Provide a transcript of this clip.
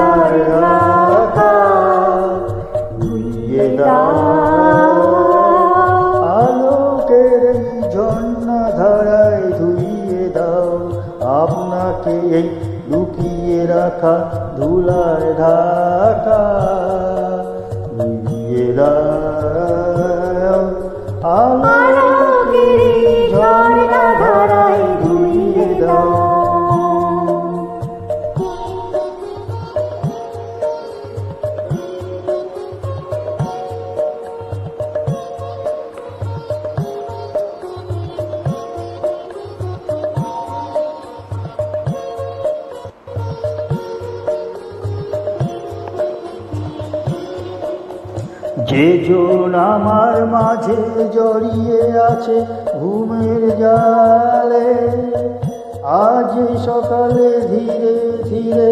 ধুলার ঢাকা ধুইয়ে দাও। আলোকের ঝর্ণা ধারায় ধুইয়ে দাও আপনাকে এই লুকিয়ে রাখা ধুলার ঢাকা ধুইয়ে দাও। আলোকের ঝর্ণা ধারায় ধুইয়ে দাও। যে জন আমার মাঝে জড়িয়ে আছে ঘুমের জালে, আজ সকালে ধীরে ধীরে